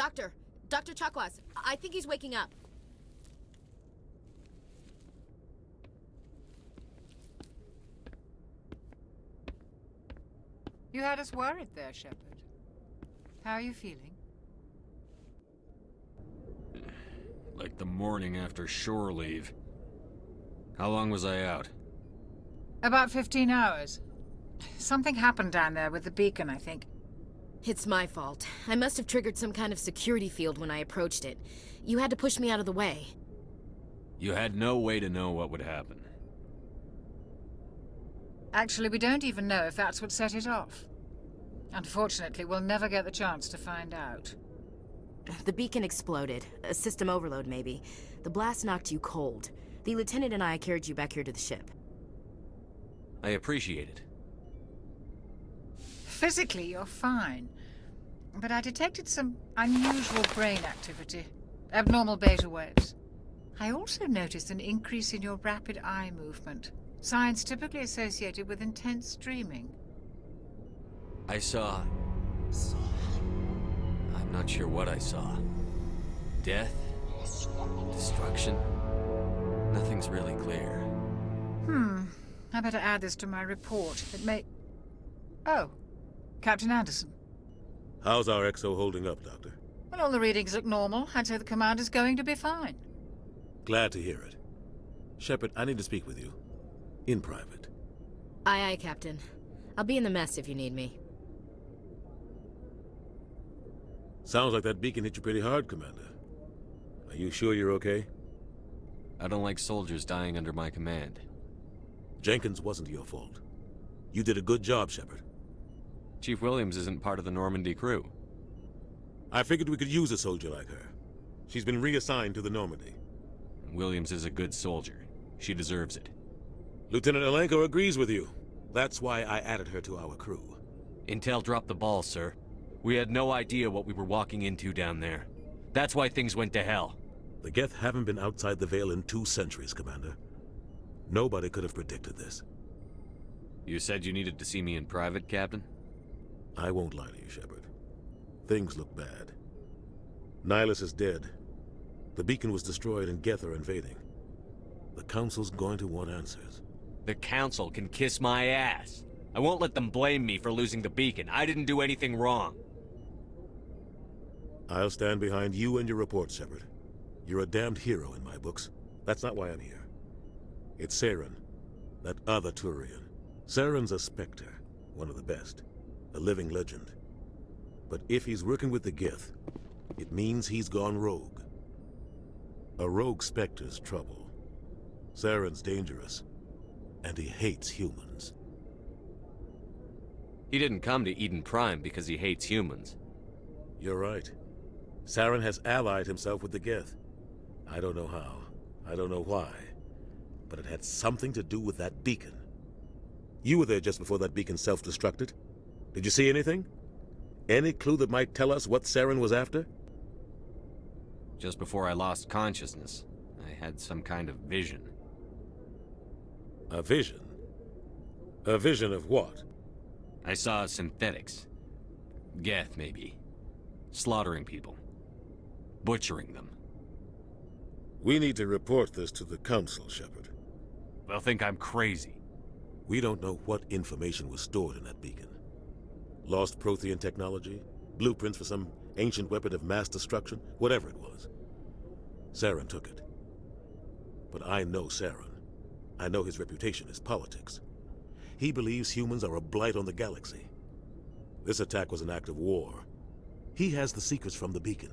Doctor! Dr. Chakwas, I think he's waking up. You had us worried there, Shepard. How are you feeling? Like the morning after shore leave. How long was I out? About 15 hours. Something happened down there with the beacon, I think. It's my fault. I must have triggered some kind of security field when I approached it. You had to push me out of the way. You had no way to know what would happen. Actually, we don't even know if that's what set it off. Unfortunately, we'll never get the chance to find out. The beacon exploded. A system overload, maybe. The blast knocked you cold. The lieutenant and I carried you back here to the ship. I appreciate it. Physically, you're fine. But I detected some unusual brain activity. Abnormal beta waves. I also noticed an increase in your rapid eye movement. Signs typically associated with intense dreaming. I saw... I'm not sure what I saw. Death? Destruction? Nothing's really clear. I better add this to my report. It may... Oh, Captain Anderson. How's our XO holding up, Doctor? Well, all the readings look normal. I'd say the commander's going to be fine. Glad to hear it. Shepard, I need to speak with you. In private. Aye, aye, Captain. I'll be in the mess if you need me. Sounds like that beacon hit you pretty hard, Commander. Are you sure you're okay? I don't like soldiers dying under my command. Jenkins wasn't your fault. You did a good job, Shepard. Chief Williams isn't part of the Normandy crew. I figured we could use a soldier like her. She's been reassigned to the Normandy. Williams is a good soldier. She deserves it. Lieutenant Alenko agrees with you. That's why I added her to our crew. Intel dropped the ball, sir. We had no idea what we were walking into down there. That's why things went to hell. The Geth haven't been outside the Veil in 2 centuries, Commander. Nobody could have predicted this. You said you needed to see me in private, Captain? I won't lie to you, Shepard. Things look bad. Nihilus is dead. The beacon was destroyed and Geth are invading. The Council's going to want answers. The Council can kiss my ass. I won't let them blame me for losing the beacon. I didn't do anything wrong. I'll stand behind you and your report, Shepard. You're a damned hero in my books. That's not why I'm here. It's Saren, that other Turian. Saren's a Spectre, one of the best. A living legend. But if he's working with the Geth, it means he's gone rogue. A rogue Spectre's trouble. Saren's dangerous, and he hates humans. He didn't come to Eden Prime because he hates humans. You're right. Saren has allied himself with the Geth. I don't know how. I don't know why. But it had something to do with that beacon. You were there just before that beacon self-destructed. Did you see anything? Any clue that might tell us what Saren was after? Just before I lost consciousness, I had some kind of vision. A vision? A vision of what? I saw synthetics. Geth, maybe. Slaughtering people. Butchering them. We need to report this to the Council, Shepard. They'll think I'm crazy. We don't know what information was stored in that beacon. Lost Prothean technology? Blueprints for some ancient weapon of mass destruction? Whatever it was. Saren took it. But I know Saren. I know his reputation is politics. He believes humans are a blight on the galaxy. This attack was an act of war. He has the secrets from the beacon.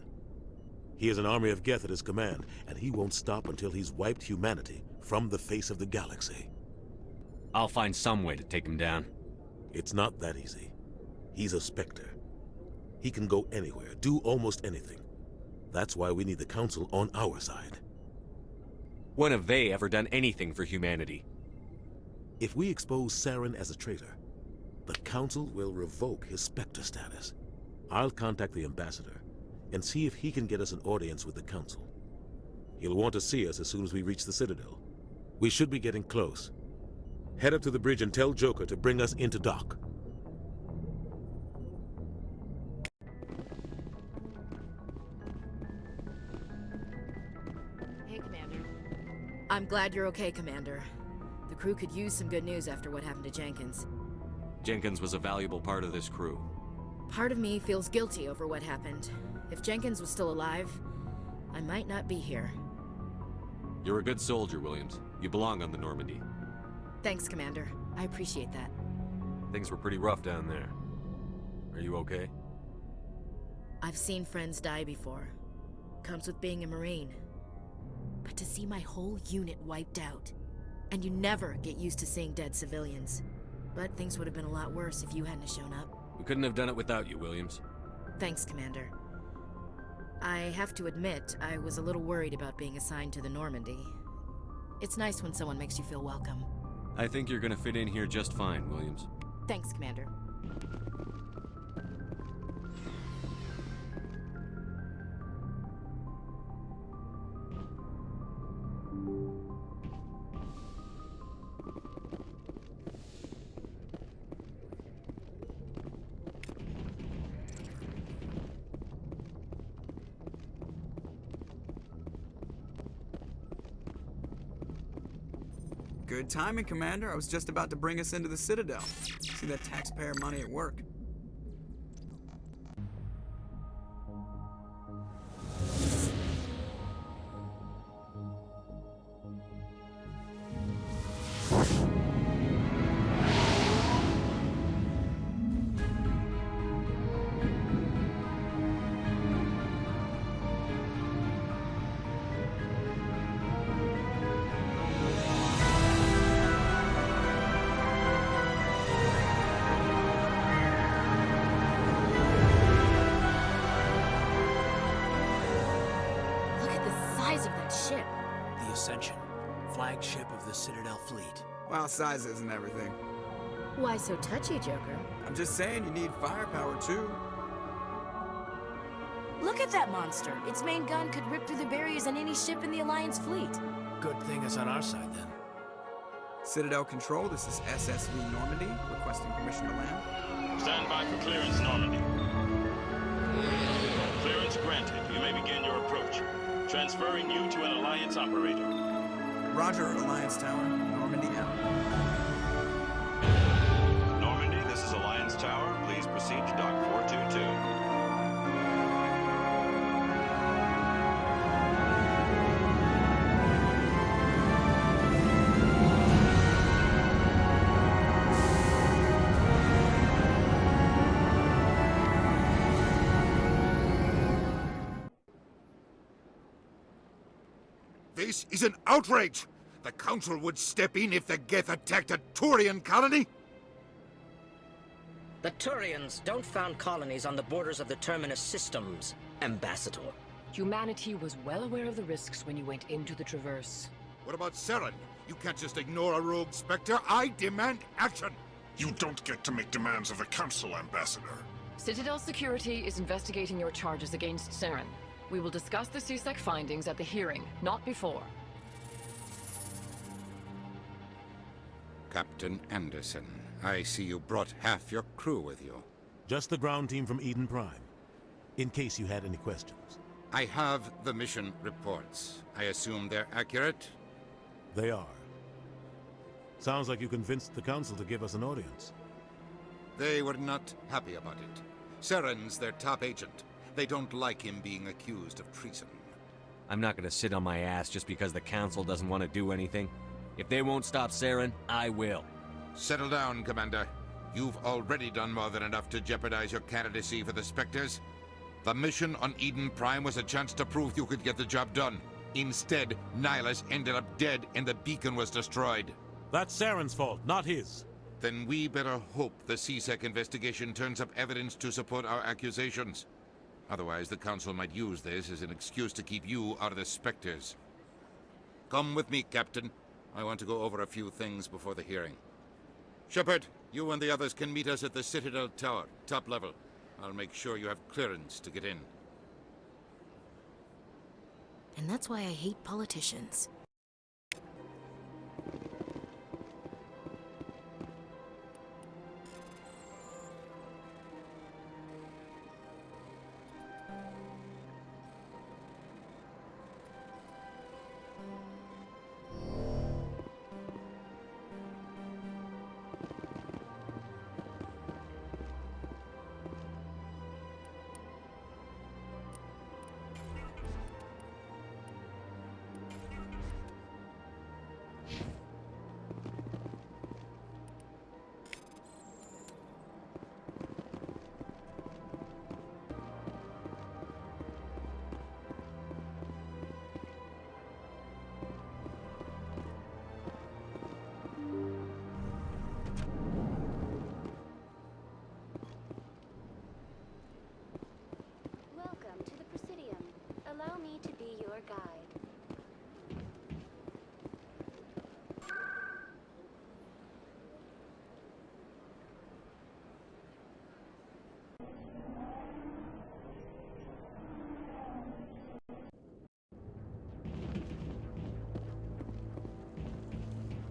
He has an army of Geth at his command, and he won't stop until he's wiped humanity from the face of the galaxy. I'll find some way to take him down. It's not that easy. He's a Spectre. He can go anywhere, do almost anything. That's why we need the Council on our side. When have they ever done anything for humanity? If we expose Saren as a traitor, the Council will revoke his Spectre status. I'll contact the Ambassador and see if he can get us an audience with the Council. He'll want to see us as soon as we reach the Citadel. We should be getting close. Head up to the bridge and tell Joker to bring us into dock. I'm glad you're okay, Commander. The crew could use some good news after what happened to Jenkins. Jenkins was a valuable part of this crew. Part of me feels guilty over what happened. If Jenkins was still alive, I might not be here. You're a good soldier, Williams. You belong on the Normandy. Thanks, Commander. I appreciate that. Things were pretty rough down there. Are you okay? I've seen friends die before. Comes with being a Marine. But to see my whole unit wiped out, and you never get used to seeing dead civilians. But things would have been a lot worse if you hadn't shown up. We couldn't have done it without you, Williams. Thanks, Commander. I have to admit, I was a little worried about being assigned to the Normandy. It's nice when someone makes you feel welcome. I think you're gonna fit in here just fine, Williams. Thanks, Commander. Good timing, Commander. I was just about to bring us into the Citadel. See that taxpayer money at work. Flagship of the Citadel fleet. Well, size isn't everything. Why so touchy, Joker? I'm just saying you need firepower, too. Look at that monster! Its main gun could rip through the barriers on any ship in the Alliance fleet. Good thing it's on our side, then. Citadel Control, this is SSV Normandy, requesting permission to land. Stand by for clearance, Normandy. Clearance granted. You may begin your approach. Transferring you to an Alliance operator. Roger, Alliance Tower. Normandy out. Normandy, this is Alliance Tower. Please proceed to Dock 422. This is an outrage! The Council would step in if the Geth attacked a Turian colony? The Turians don't found colonies on the borders of the Terminus systems, Ambassador. Humanity was well aware of the risks when you went into the Traverse. What about Saren? You can't just ignore a rogue Spectre. I demand action! You don't get to make demands of the Council, Ambassador. Citadel Security is investigating your charges against Saren. We will discuss the CSEC findings at the hearing, not before. Captain Anderson, I see you brought half your crew with you. Just the ground team from Eden Prime, in case you had any questions. I have the mission reports. I assume they're accurate? They are. Sounds like you convinced the Council to give us an audience. They were not happy about it. Saren's their top agent. They don't like him being accused of treason. I'm not gonna sit on my ass just because the Council doesn't want to do anything. If they won't stop Saren, I will. Settle down, Commander. You've already done more than enough to jeopardize your candidacy for the Spectres. The mission on Eden Prime was a chance to prove you could get the job done. Instead, Nihilus ended up dead and the beacon was destroyed. That's Saren's fault, not his. Then we better hope the CSEC investigation turns up evidence to support our accusations. Otherwise, the Council might use this as an excuse to keep you out of the Spectres. Come with me, Captain. I want to go over a few things before the hearing. Shepard, you and the others can meet us at the Citadel Tower, top level. I'll make sure you have clearance to get in. And that's why I hate politicians. guide.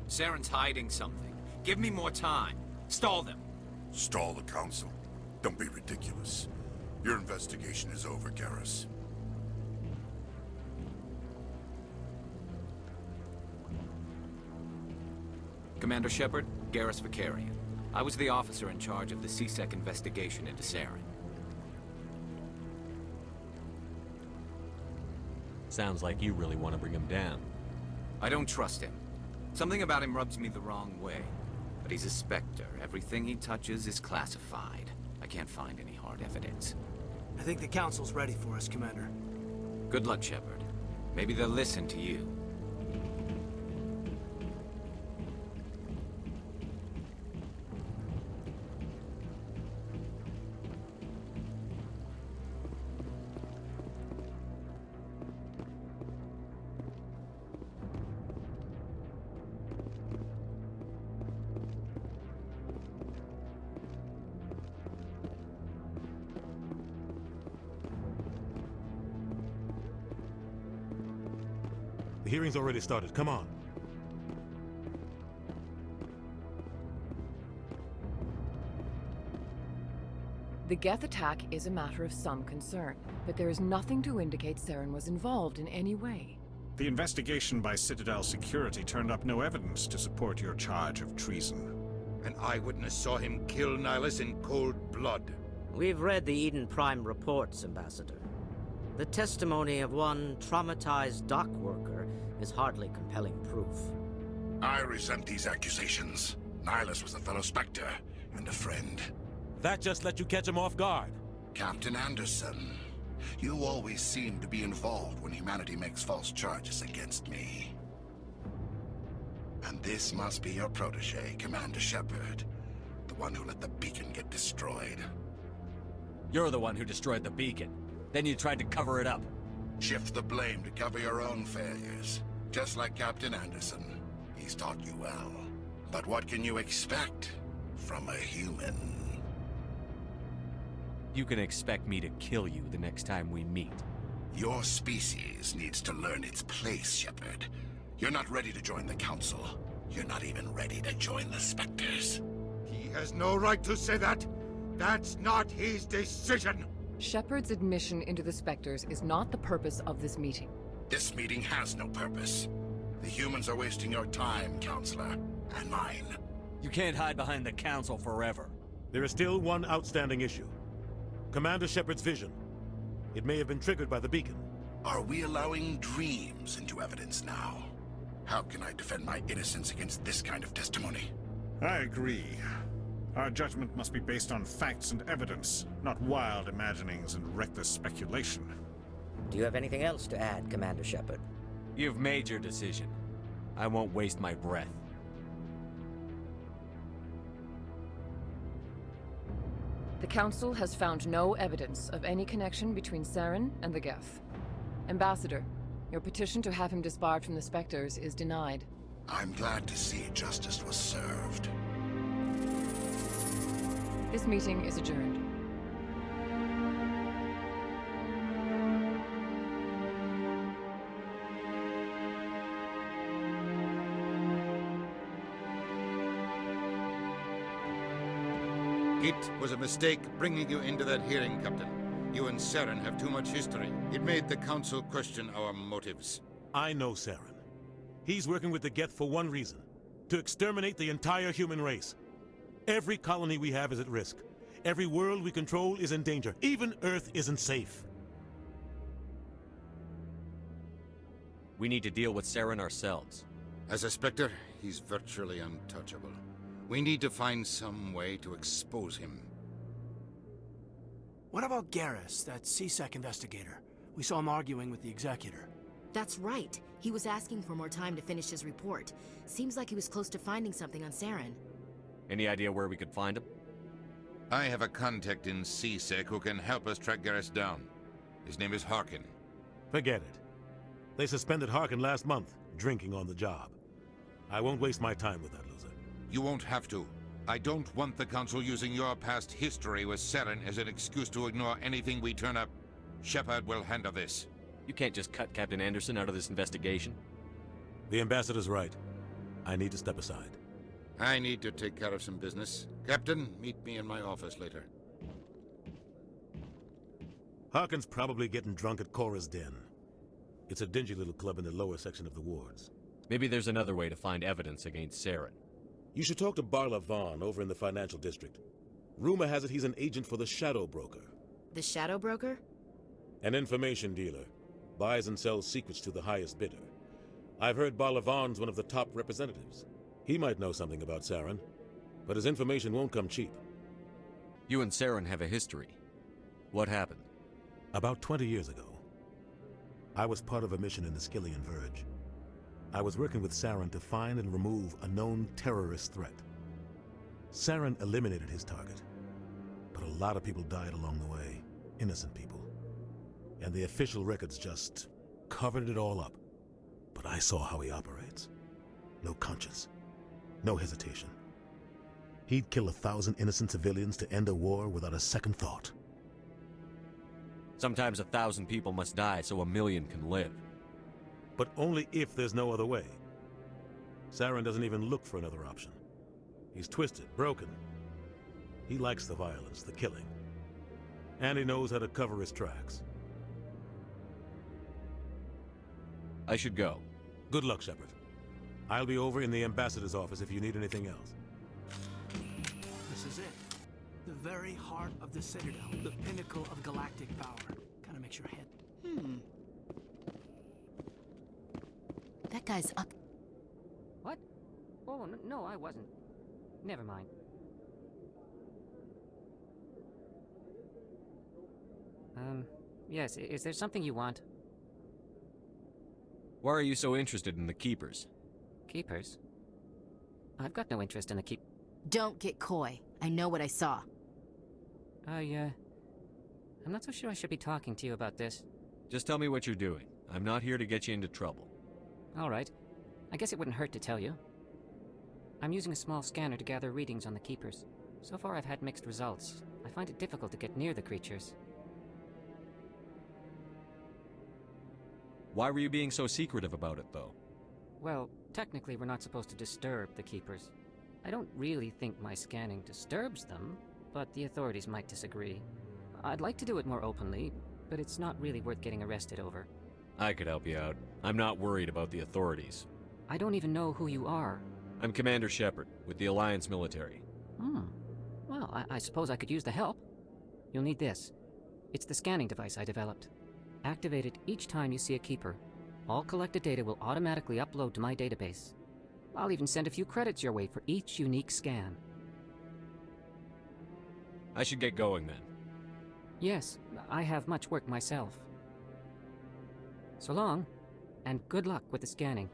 Saren's hiding something. Give me more time. Stall them. Stall the Council? Don't be ridiculous. Your investigation is over, Garrus. Commander Shepard, Garrus Vicarian. I was the officer in charge of the C-Sec investigation into Saren. Sounds like you really want to bring him down. I don't trust him. Something about him rubs me the wrong way. But he's a Spectre. Everything he touches is classified. I can't find any hard evidence. I think the Council's ready for us, Commander. Good luck, Shepard. Maybe they'll listen to you. The hearing's already started. Come on. The Geth attack is a matter of some concern, but there is nothing to indicate Saren was involved in any way. The investigation by Citadel security turned up no evidence to support your charge of treason. An eyewitness saw him kill Nihilus in cold blood. We've read the Eden Prime reports, Ambassador. The testimony of one traumatized dock worker is hardly compelling proof. I resent these accusations. Nihilus was a fellow Spectre and a friend. That just let you catch him off guard. Captain Anderson, you always seem to be involved when humanity makes false charges against me. And this must be your protege, Commander Shepard. The one who let the beacon get destroyed. You're the one who destroyed the beacon. Then you tried to cover it up. Shift the blame to cover your own failures. Just like Captain Anderson. He's taught you well. But what can you expect from a human? You can expect me to kill you the next time we meet. Your species needs to learn its place, Shepard. You're not ready to join the Council. You're not even ready to join the Spectres. He has no right to say that. That's not his decision. Shepard's admission into the Spectres is not the purpose of this meeting. This meeting has no purpose. The humans are wasting your time, Counselor, and mine. You can't hide behind the Council forever. There is still one outstanding issue. Commander Shepard's vision. It may have been triggered by the beacon. Are we allowing dreams into evidence now? How can I defend my innocence against this kind of testimony? I agree. Our judgment must be based on facts and evidence, not wild imaginings and reckless speculation. Do you have anything else to add, Commander Shepard? You've made your decision. I won't waste my breath. The Council has found no evidence of any connection between Saren and the Geth. Ambassador, your petition to have him disbarred from the Spectres is denied. I'm glad to see justice was served. This meeting is adjourned. It was a mistake bringing you into that hearing, Captain. You and Saren have too much history. It made the Council question our motives. I know Saren. He's working with the Geth for one reason. To exterminate the entire human race. Every colony we have is at risk. Every world we control is in danger. Even Earth isn't safe. We need to deal with Saren ourselves. As a Spectre, he's virtually untouchable. We need to find some way to expose him. What about Garrus, that C-Sec investigator? We saw him arguing with the Executor. That's right. He was asking for more time to finish his report. Seems like he was close to finding something on Saren. Any idea where we could find him? I have a contact in C-Sec who can help us track Garrus down. His name is Harkin. Forget it. They suspended Harkin last month, drinking on the job. I won't waste my time with that loser. You won't have to. I don't want the Council using your past history with Saren as an excuse to ignore anything we turn up. Shepard will handle this. You can't just cut Captain Anderson out of this investigation. The Ambassador's right. I need to step aside. I need to take care of some business. Captain, meet me in my office later. Harkin's probably getting drunk at Cora's Den. It's a dingy little club in the lower section of the wards. Maybe there's another way to find evidence against Saren. You should talk to Barla Vaughn over in the financial district. Rumor has it he's an agent for the Shadow Broker. The Shadow Broker? An information dealer. Buys and sells secrets to the highest bidder. I've heard Barla Vaughn's one of the top representatives. He might know something about Saren, but his information won't come cheap. You and Saren have a history. What happened? About 20 years ago, I was part of a mission in the Skillian Verge. I was working with Saren to find and remove a known terrorist threat. Saren eliminated his target, but a lot of people died along the way, innocent people. And the official records just covered it all up. But I saw how he operates. No conscience, no hesitation. He'd kill 1,000 innocent civilians to end a war without a second thought. Sometimes 1,000 people must die so 1,000,000 can live. But only if there's no other way. Saren doesn't even look for another option. He's twisted, broken. He likes the violence, the killing. And he knows how to cover his tracks. I should go. Good luck, Shepard. I'll be over in the Ambassador's office if you need anything else. This is it. The very heart of the Citadel. The pinnacle of galactic power. Kinda makes your head... That guy's up. What? Oh, no, I wasn't. Never mind. Yes, is there something you want? Why are you so interested in the Keepers? Keepers? I've got no interest in the Don't get coy. I know what I saw. I'm not so sure I should be talking to you about this. Just tell me what you're doing. I'm not here to get you into trouble. All right. I guess it wouldn't hurt to tell you. I'm using a small scanner to gather readings on the Keepers. So far I've had mixed results. I find it difficult to get near the creatures. Why were you being so secretive about it, though? Well, technically we're not supposed to disturb the Keepers. I don't really think my scanning disturbs them, but the authorities might disagree. I'd like to do it more openly, but it's not really worth getting arrested over. I could help you out. I'm not worried about the authorities. I don't even know who you are. I'm Commander Shepard, with the Alliance military. Well, I suppose I could use the help. You'll need this. It's the scanning device I developed. Activate it each time you see a Keeper. All collected data will automatically upload to my database. I'll even send a few credits your way for each unique scan. I should get going then. Yes, I have much work myself. So long, and good luck with the scanning.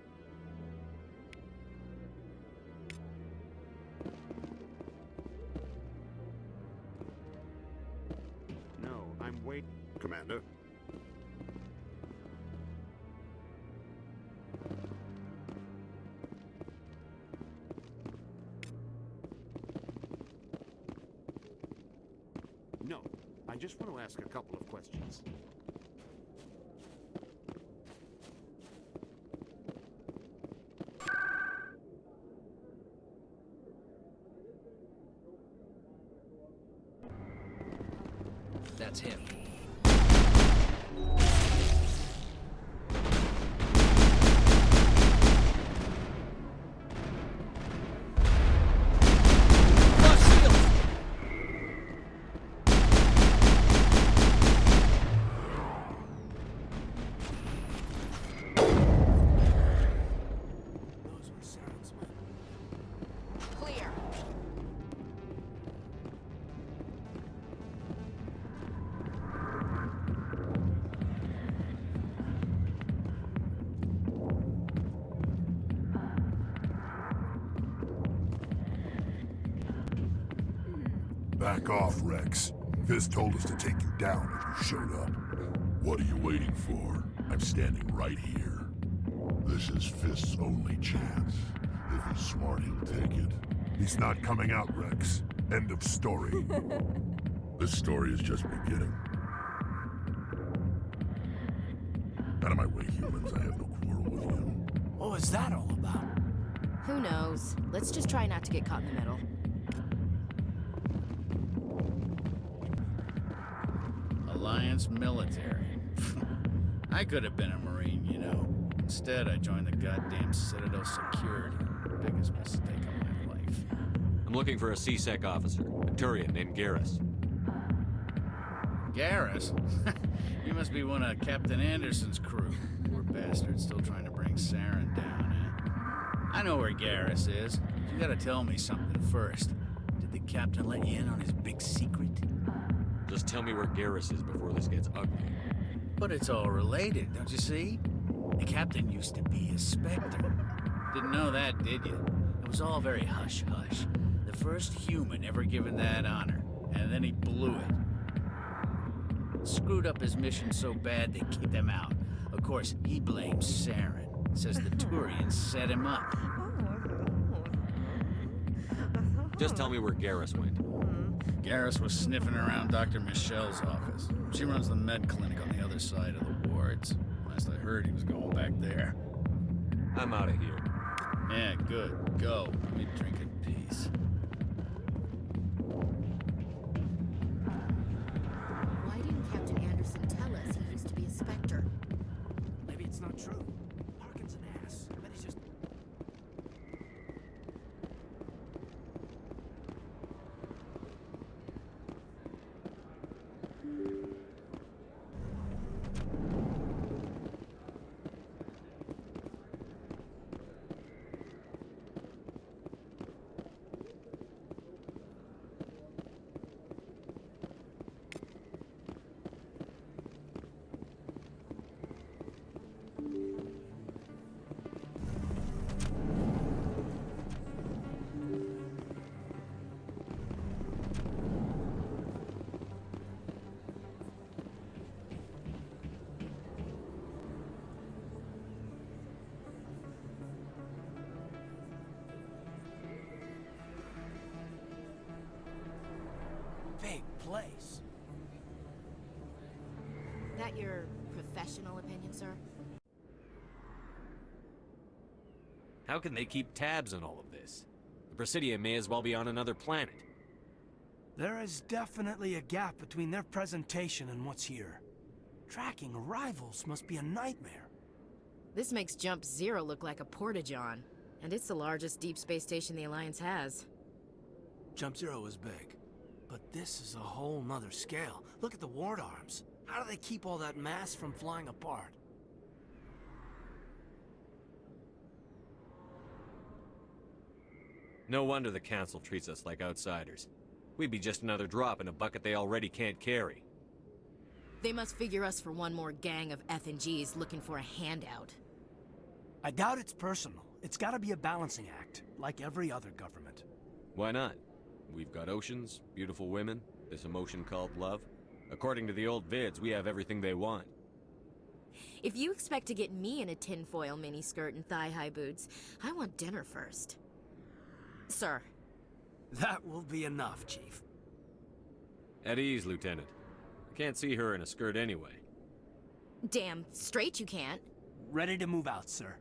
No, I'm waiting. Commander? No, I just want to ask a couple of questions. That's him. Back off, Rex. Fizz told us to take you down if you showed up. What are you waiting for? I'm standing right here. This is Fist's only chance. If he's smart, he'll take it. He's not coming out, Rex. End of story. This story is just beginning. Out of my way, humans. I have no quarrel with you. What was that all about? Who knows? Let's just try not to get caught in the middle. Alliance military. I could have been a Marine, you know. Instead, I joined the goddamn Citadel security. Biggest mistake of my life. I'm looking for a C-Sec officer, a Turian named Garrus. Garrus? You must be one of Captain Anderson's crew. Poor bastard, still trying to bring Saren down, eh? I know where Garrus is. You gotta tell me something first. Did the captain let you in on his big secret? Just tell me where Garrus is before this gets ugly. But it's all related, don't you see? The captain used to be a Spectre. Didn't know that, did you? It was all very hush-hush. The first human ever given that honor, and then he blew it. Screwed up his mission so bad they kicked him out. Of course, he blames Saren. Says the Turians set him up. Just tell me where Garrus went. Garrus was sniffing around Dr. Michelle's office. She runs the med clinic on the other side of the wards. Last I heard, he was going back there. I'm out of here. Yeah, good. Go. Let me drink in peace. Why didn't Captain Anderson tell us he used to be a Spectre? Maybe it's not true. Harkin's an ass. I bet he's just... Big place. That your professional opinion, sir? How can they keep tabs on all of this? The Presidium may as well be on another planet. There is definitely a gap between their presentation and what's here. Tracking arrivals must be a nightmare. This makes Jump Zero look like a porta-john, and it's the largest deep space station the Alliance has. Jump Zero is big, but this is a whole nother scale. Look at the ward arms. How do they keep all that mass from flying apart? No wonder the Council treats us like outsiders. We'd be just another drop in a bucket they already can't carry. They must figure us for one more gang of F&Gs looking for a handout. I doubt it's personal. It's gotta be a balancing act, like every other government. Why not? We've got oceans, beautiful women, this emotion called love. According to the old vids, we have everything they want. If you expect to get me in a tinfoil miniskirt and thigh-high boots, I want dinner first. Sir. That will be enough, Chief. At ease, Lieutenant. I can't see her in a skirt anyway. Damn straight you can't. Ready to move out, sir.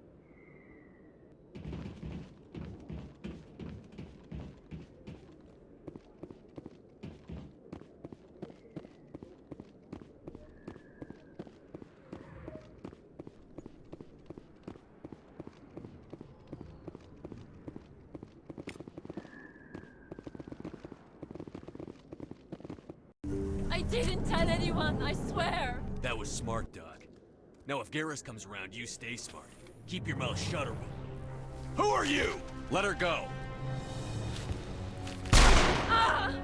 I didn't tell anyone, I swear! That was smart, Doc. Now if Garrus comes around, you stay smart. Keep your mouth shut or we'll... Who are you? Let her go! Ah!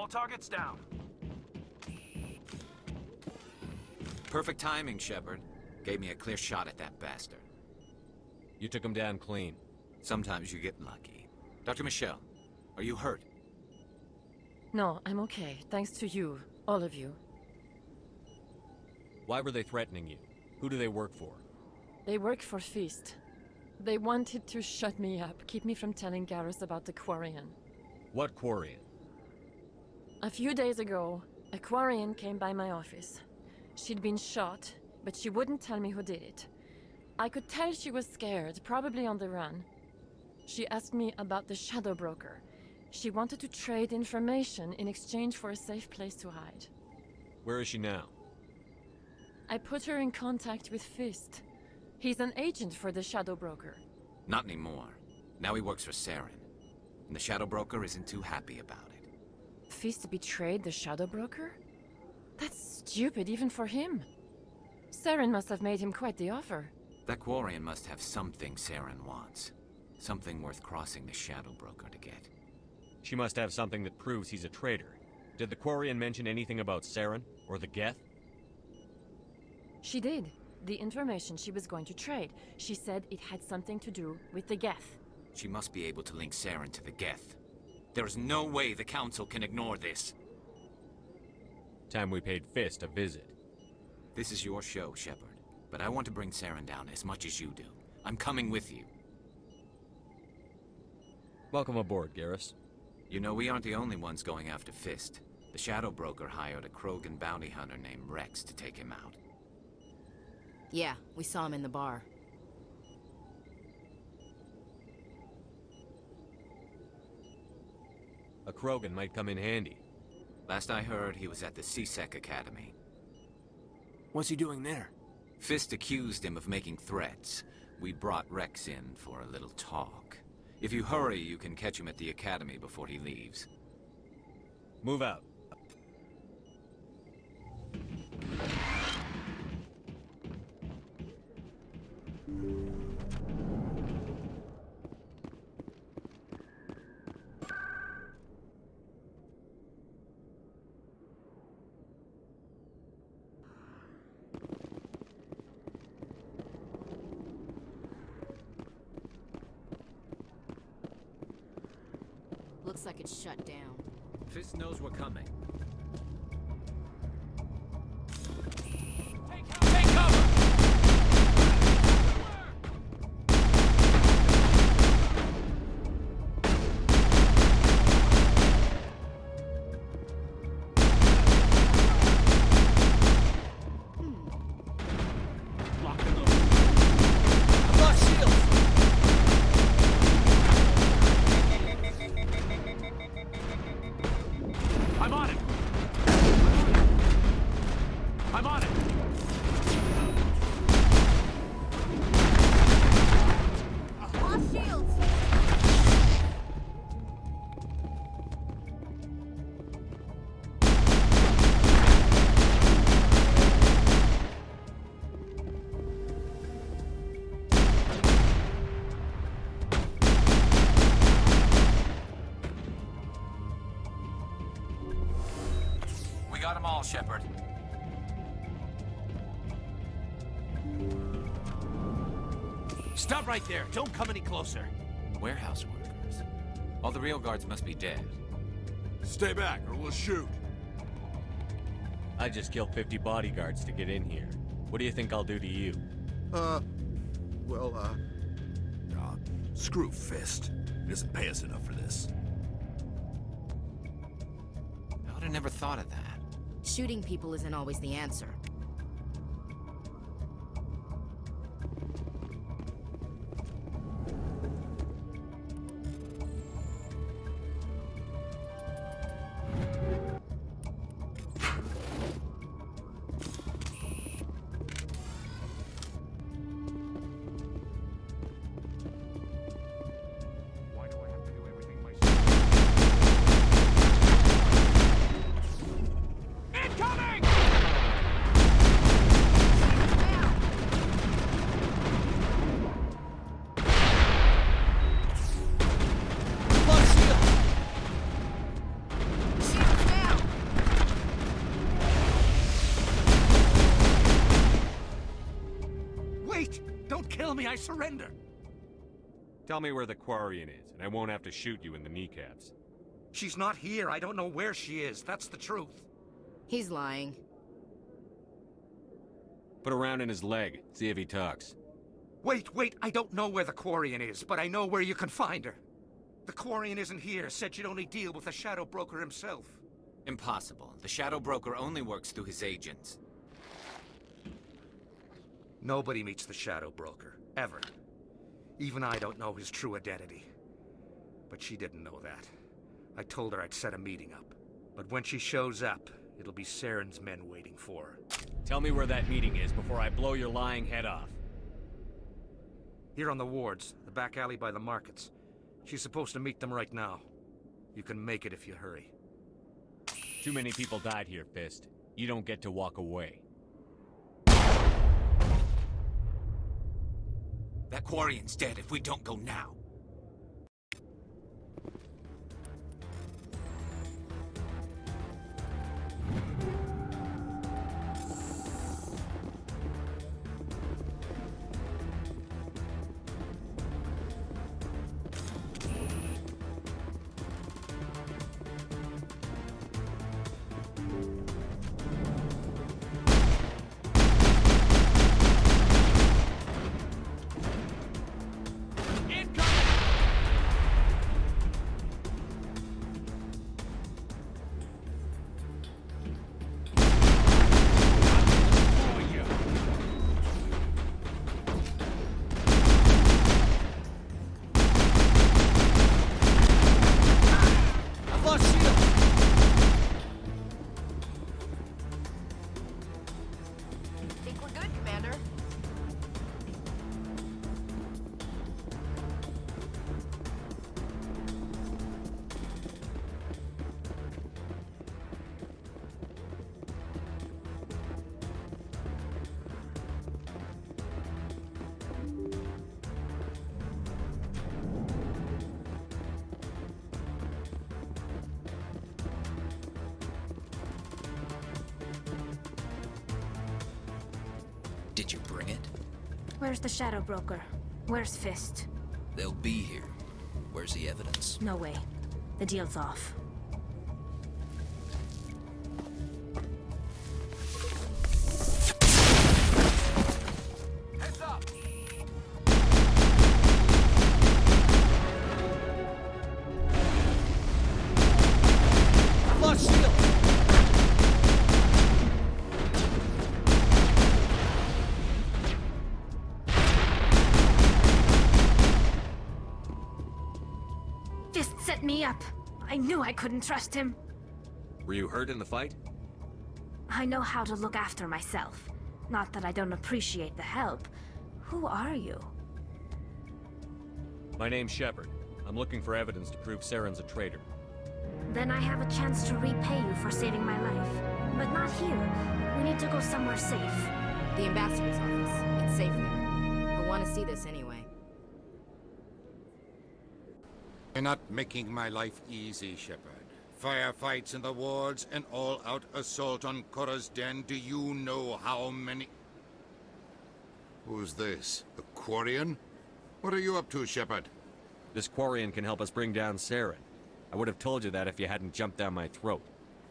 All targets down. Perfect timing, Shepard. Gave me a clear shot at that bastard. You took him down clean. Sometimes you get lucky. Dr. Michelle, are you hurt? No, I'm okay. Thanks to you. All of you. Why were they threatening you? Who do they work for? They work for Feast. They wanted to shut me up, keep me from telling Garrus about the Quarian. What Quarian? A few days ago, a Quarian came by my office. She'd been shot, but she wouldn't tell me who did it. I could tell she was scared, probably on the run. She asked me about the Shadow Broker. She wanted to trade information in exchange for a safe place to hide. Where is she now? I put her in contact with Fist. He's an agent for the Shadow Broker. Not anymore. Now he works for Saren. And the Shadow Broker isn't too happy about it. Fist betrayed the Shadow Broker? That's stupid even for him. Saren must have made him quite the offer. That Quarian must have something Saren wants. Something worth crossing the Shadow Broker to get. She must have something that proves he's a traitor. Did the Quarian mention anything about Saren or the Geth? She did. The information she was going to trade. She said it had something to do with the Geth. She must be able to link Saren to the Geth. There's no way the Council can ignore this. Time we paid Fist a visit. This is your show, Shepard. But I want to bring Saren down as much as you do. I'm coming with you. Welcome aboard, Garrus. You know, we aren't the only ones going after Fist. The Shadow Broker hired a Krogan bounty hunter named Rex to take him out. Yeah, we saw him in the bar. A Krogan might come in handy. Last I heard, he was at the CSEC Academy. What's he doing there? Fist accused him of making threats. We brought Rex in for a little talk. If you hurry, you can catch him at the Academy before he leaves. Move out. Looks like it's shut down. Fist knows we're coming. Take cover! Got them all, Shepard. Stop right there. Don't come any closer. Warehouse workers. All the real guards must be dead. Stay back, or we'll shoot. I just killed 50 bodyguards to get in here. What do you think I'll do to you? Screw Fist. He doesn't pay us enough for this. I would have never thought of that. Shooting people isn't always the answer. I surrender. Tell me where the Quarian is, and I won't have to shoot you in the kneecaps. She's not here. I don't know where she is. That's the truth. He's lying. Put a round in his leg, see if he talks. Wait, I don't know where the Quarian is, but I know where you can find her. The Quarian isn't here, said she'd only deal with the Shadow Broker himself. Impossible. The Shadow Broker only works through his agents. Nobody meets the Shadow Broker, ever. Even I don't know his true identity. But she didn't know that. I told her I'd set a meeting up. But when she shows up, it'll be Saren's men waiting for her. Tell me where that meeting is before I blow your lying head off. Here on the wards, the back alley by the markets. She's supposed to meet them right now. You can make it if you hurry. Too many people died here, Fist. You don't get to walk away. That Quarian's dead if we don't go now. Did you bring it? Where's the Shadow Broker? Where's Fist? They'll be here. Where's the evidence? No way. The deal's off. Heads up! I've lost shield! Set me up. I knew I couldn't trust him. Were you hurt in the fight? I know how to look after myself. Not that I don't appreciate the help. Who are you? My name's Shepard. I'm looking for evidence to prove Saren's a traitor. Then I have a chance to repay you for saving my life. But not here. We need to go somewhere safe. The ambassador's office. It's safe there. He'll want to see this anyway. You're not making my life easy, Shepard. Firefights in the wards, an all-out assault on Korra's den. Do you know how many... Who's this? The Quarian? What are you up to, Shepard? This Quarian can help us bring down Saren. I would have told you that if you hadn't jumped down my throat.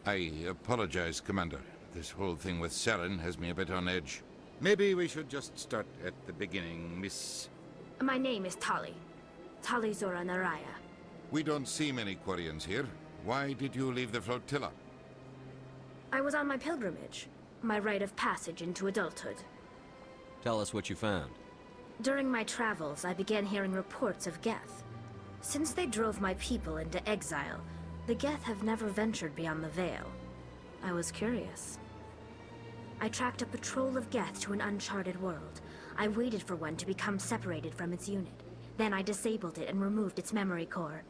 I apologize, Commander. This whole thing with Saren has me a bit on edge. Maybe we should just start at the beginning, Miss... My name is Tali. Tali Zora Naraya. We don't see many Quarians here. Why did you leave the flotilla? I was on my pilgrimage. My rite of passage into adulthood. Tell us what you found. During my travels, I began hearing reports of Geth. Since they drove my people into exile, the Geth have never ventured beyond the Veil. I was curious. I tracked a patrol of Geth to an uncharted world. I waited for one to become separated from its unit. Then I disabled it and removed its memory core.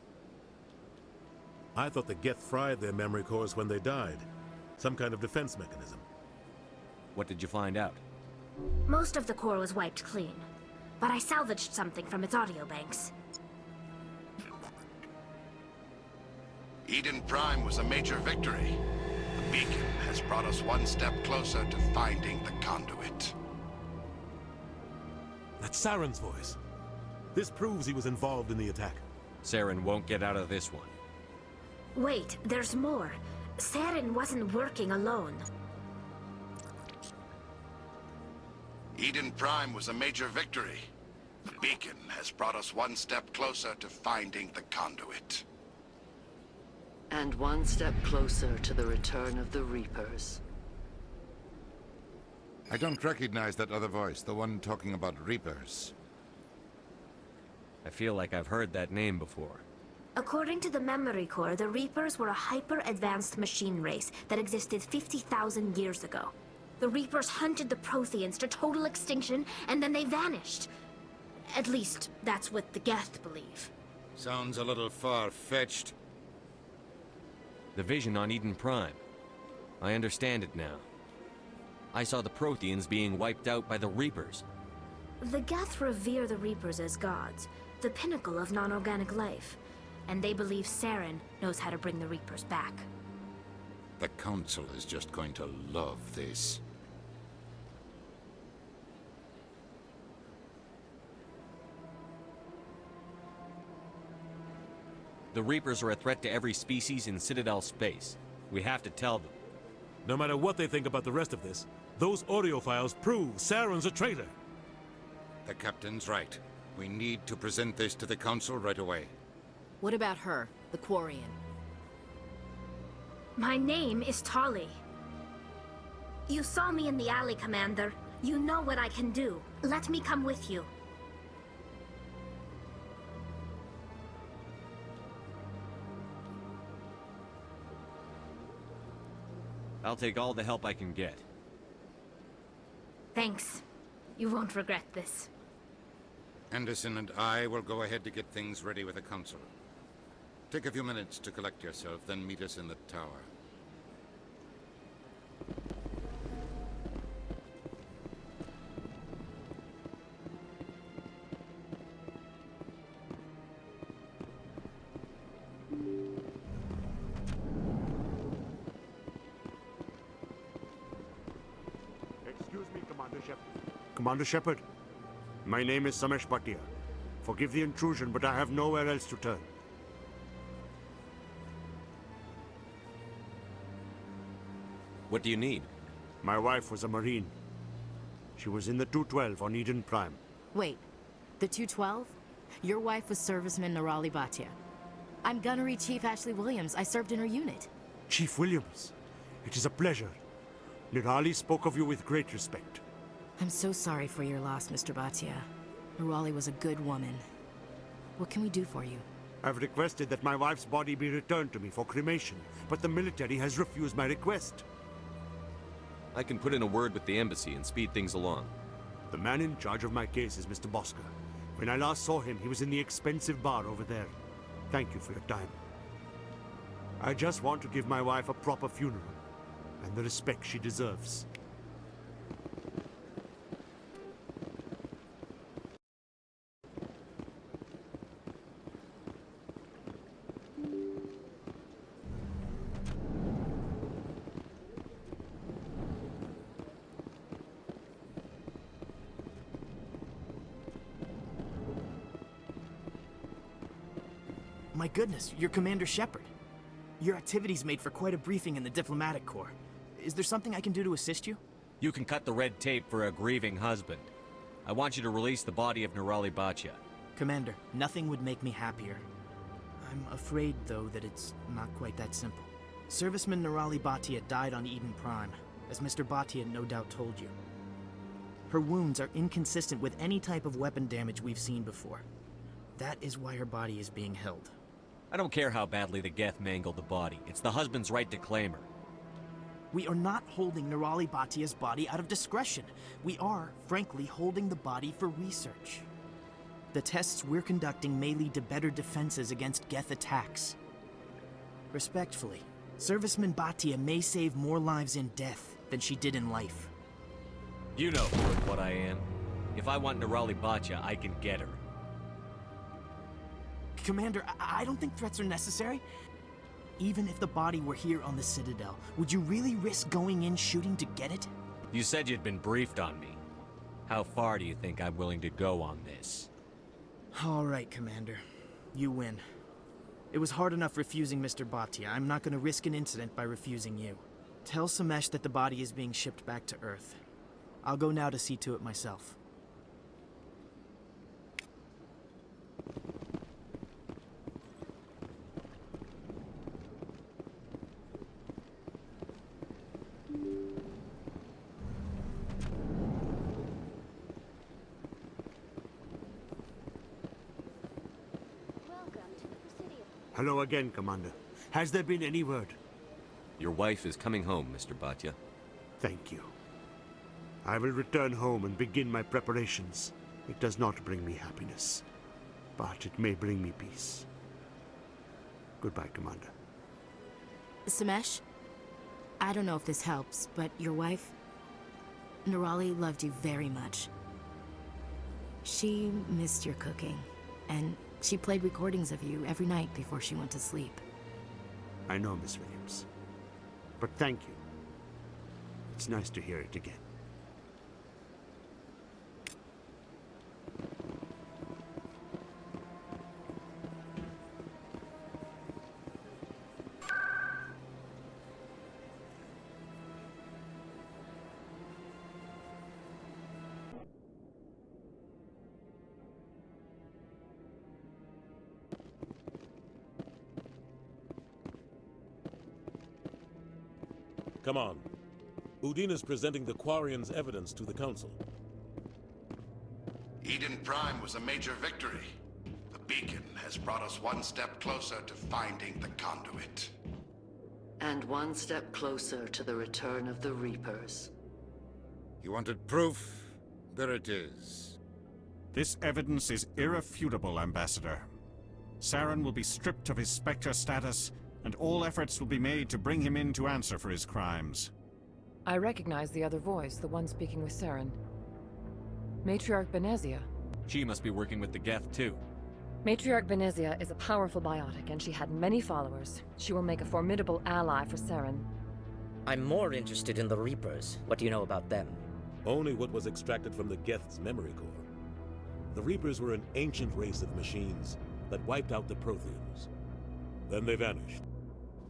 I thought the Geth fried their memory cores when they died. Some kind of defense mechanism. What did you find out? Most of the core was wiped clean, but I salvaged something from its audio banks. Eden Prime was a major victory. The beacon has brought us one step closer to finding the conduit. That's That's Saren's voice. This proves he was involved in the attack. Saren won't get out of this one. Wait, there's more. Saren wasn't working alone. Eden Prime was a major victory. Beacon has brought us one step closer to finding the conduit. And one step closer to the return of the Reapers. I don't recognize that other voice, the one talking about Reapers. I feel like I've heard that name before. According to the Memory Core, the Reapers were a hyper-advanced machine race that existed 50,000 years ago. The Reapers hunted the Protheans to total extinction, and then they vanished. At least, that's what the Geth believe. Sounds a little far-fetched. The vision on Eden Prime. I understand it now. I saw the Protheans being wiped out by the Reapers. The Geth revere the Reapers as gods, the pinnacle of non-organic life. And they believe Saren knows how to bring the Reapers back. The Council is just going to love this. The Reapers are a threat to every species in Citadel space. We have to tell them. No matter what they think about the rest of this, those audio files prove Saren's a traitor. The Captain's right. We need to present this to the Council right away. What about her, the Quarian? My name is Tali. You saw me in the alley, Commander. You know what I can do. Let me come with you. I'll take all the help I can get. Thanks. You won't regret this. Anderson and I will go ahead to get things ready with the Council. Take a few minutes to collect yourself, then meet us in the tower. Excuse me, Commander Shepard. Commander Shepard, my name is Samesh Bhatia. Forgive the intrusion, but I have nowhere else to turn. What do you need? My wife was a Marine. She was in the 212 on Eden Prime. Wait, the 212? Your wife was serviceman Nirali Bhatia. I'm Gunnery Chief Ashley Williams. I served in her unit. Chief Williams, it is a pleasure. Nirali spoke of you with great respect. I'm so sorry for your loss, Mr. Bhatia. Nirali was a good woman. What can we do for you? I've requested that my wife's body be returned to me for cremation, but the military has refused my request. I can put in a word with the embassy and speed things along. The man in charge of my case is Mr. Bosca. When I last saw him, he was in the expensive bar over there. Thank you for your time. I just want to give my wife a proper funeral, and the respect she deserves. My goodness, you're Commander Shepard. Your activities made for quite a briefing in the Diplomatic Corps. Is there something I can do to assist you? You can cut the red tape for a grieving husband. I want you to release the body of Nirali Bhatia. Commander, nothing would make me happier. I'm afraid, though, that it's not quite that simple. Serviceman Nirali Bhatia died on Eden Prime, as Mr. Bhatia no doubt told you. Her wounds are inconsistent with any type of weapon damage we've seen before. That is why her body is being held. I don't care how badly the Geth mangled the body. It's the husband's right to claim her. We are not holding Nirali Bhatia's body out of discretion. We are, frankly, holding the body for research. The tests we're conducting may lead to better defenses against Geth attacks. Respectfully, Serviceman Bhatia may save more lives in death than she did in life. You know who and what I am. If I want Nirali Bhatia, I can get her. Commander, I don't think threats are necessary. Even if the body were here on the Citadel, would you really risk going in shooting to get it? You said you'd been briefed on me. How far do you think I'm willing to go on this? All right, Commander. You win. It was hard enough refusing Mr. Bhatia. I'm not going to risk an incident by refusing you. Tell Samesh that the body is being shipped back to Earth. I'll go now to see to it myself. Hello again, Commander. Has there been any word? Your wife is coming home, Mr. Bhatia. Thank you. I will return home and begin my preparations. It does not bring me happiness, but it may bring me peace. Goodbye, Commander. Samesh, I don't know if this helps, but your wife, Nerali, loved you very much. She missed your cooking, and she played recordings of you every night before she went to sleep. I know, Miss Williams. But thank you. It's nice to hear it again. Come on. Udine is presenting the Quarians' evidence to the Council. Eden Prime was a major victory. The beacon has brought us one step closer to finding the conduit. And one step closer to the return of the Reapers. You wanted proof? There it is. This evidence is irrefutable, Ambassador. Saren will be stripped of his Spectre status, and all efforts will be made to bring him in to answer for his crimes. I recognize the other voice, the one speaking with Saren. Matriarch Benezia. She must be working with the Geth, too. Matriarch Benezia is a powerful biotic, and she had many followers. She will make a formidable ally for Saren. I'm more interested in the Reapers. What do you know about them? Only what was extracted from the Geth's memory core. The Reapers were an ancient race of machines that wiped out the Protheans. Then they vanished.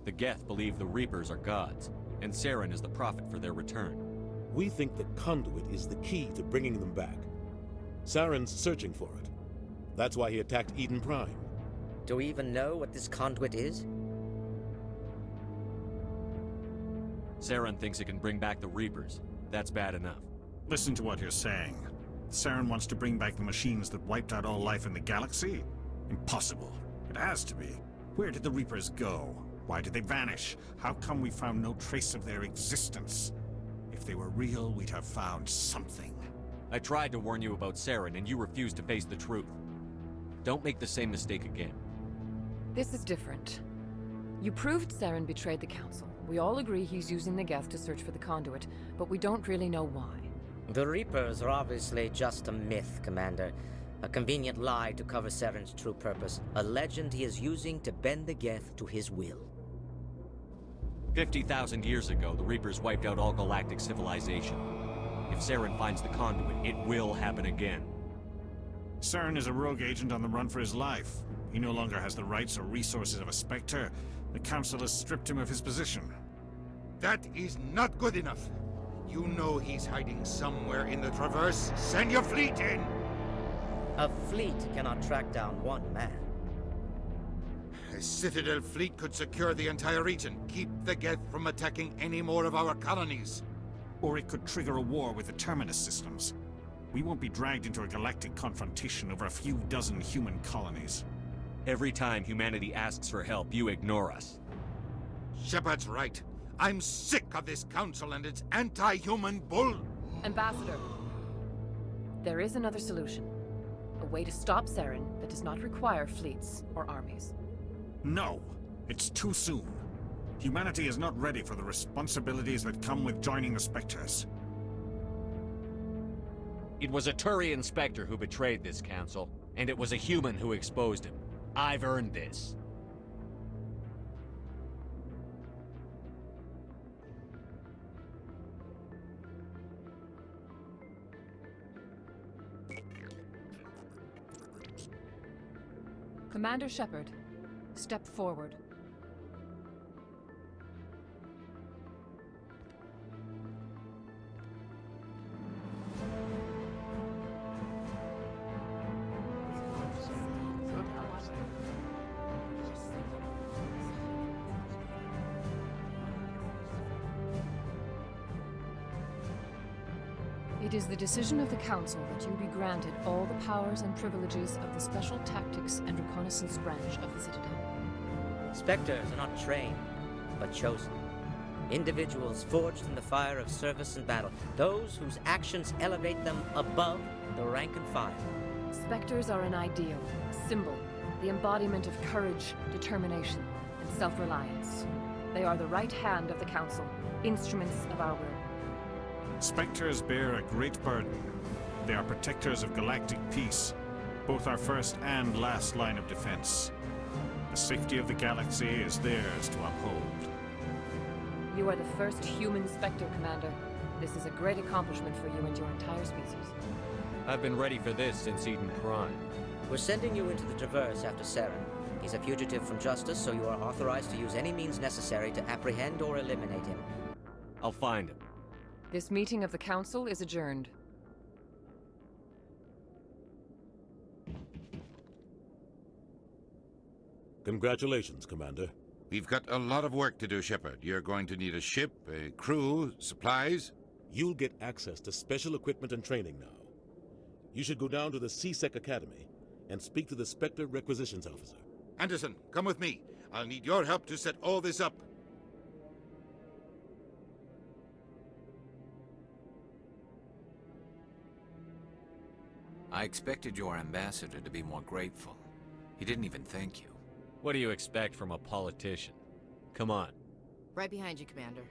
The Geth believe the Reapers are gods, and Saren is the prophet for their return. We think the conduit is the key to bringing them back. Saren's searching for it. That's why he attacked Eden Prime. Do we even know what this conduit is? Saren thinks it can bring back the Reapers. That's bad enough. Listen to what you're saying. Saren wants to bring back the machines that wiped out all life in the galaxy? Impossible. It has to be. Where did the Reapers go? Why did they vanish? How come we found no trace of their existence? If they were real, we'd have found something. I tried to warn you about Saren, and you refused to face the truth. Don't make the same mistake again. This is different. You proved Saren betrayed the Council. We all agree he's using the Geth to search for the conduit, but we don't really know why. The Reapers are obviously just a myth, Commander. A convenient lie to cover Saren's true purpose. A legend he is using to bend the Geth to his will. 50,000 years ago, the Reapers wiped out all galactic civilization. If Saren finds the conduit, it will happen again. Saren is a rogue agent on the run for his life. He no longer has the rights or resources of a Spectre. The Council has stripped him of his position. That is not good enough. You know he's hiding somewhere in the Traverse. Send your fleet in! A fleet cannot track down one man. A Citadel fleet could secure the entire region, keep the Geth from attacking any more of our colonies. Or it could trigger a war with the Terminus systems. We won't be dragged into a galactic confrontation over a few dozen human colonies. Every time humanity asks for help, you ignore us. Shepard's right. I'm sick of this council and its anti-human bull. Ambassador, there is another solution. A way to stop Saren that does not require fleets or armies. No! It's too soon. Humanity is not ready for the responsibilities that come with joining the Spectres. It was a Turian Spectre who betrayed this council, and it was a human who exposed him. I've earned this. Commander Shepard, step forward. It is the decision of the Council that you be granted all the powers and privileges of the Special Tactics and Reconnaissance branch of the Citadel. Spectres are not trained, but chosen. Individuals forged in the fire of service and battle, those whose actions elevate them above the rank and file. Spectres are an ideal, a symbol, the embodiment of courage, determination, and self-reliance. They are the right hand of the Council, instruments of our will. Spectres bear a great burden. They are protectors of galactic peace, both our first and last line of defense. The safety of the galaxy is theirs to uphold. You are the first human Spectre, Commander. This is a great accomplishment for you and your entire species. I've been ready for this since Eden Prime. We're sending you into the Traverse after Saren. He's a fugitive from justice, so you are authorized to use any means necessary to apprehend or eliminate him. I'll find him. This meeting of the Council is adjourned. Congratulations, Commander. We've got a lot of work to do, Shepard. You're going to need a ship, a crew, supplies. You'll get access to special equipment and training now. You should go down to the C-Sec Academy and speak to the Spectre Requisitions Officer. Anderson, come with me. I'll need your help to set all this up. I expected your ambassador to be more grateful. He didn't even thank you. What do you expect from a politician? Come on. Right behind you, Commander.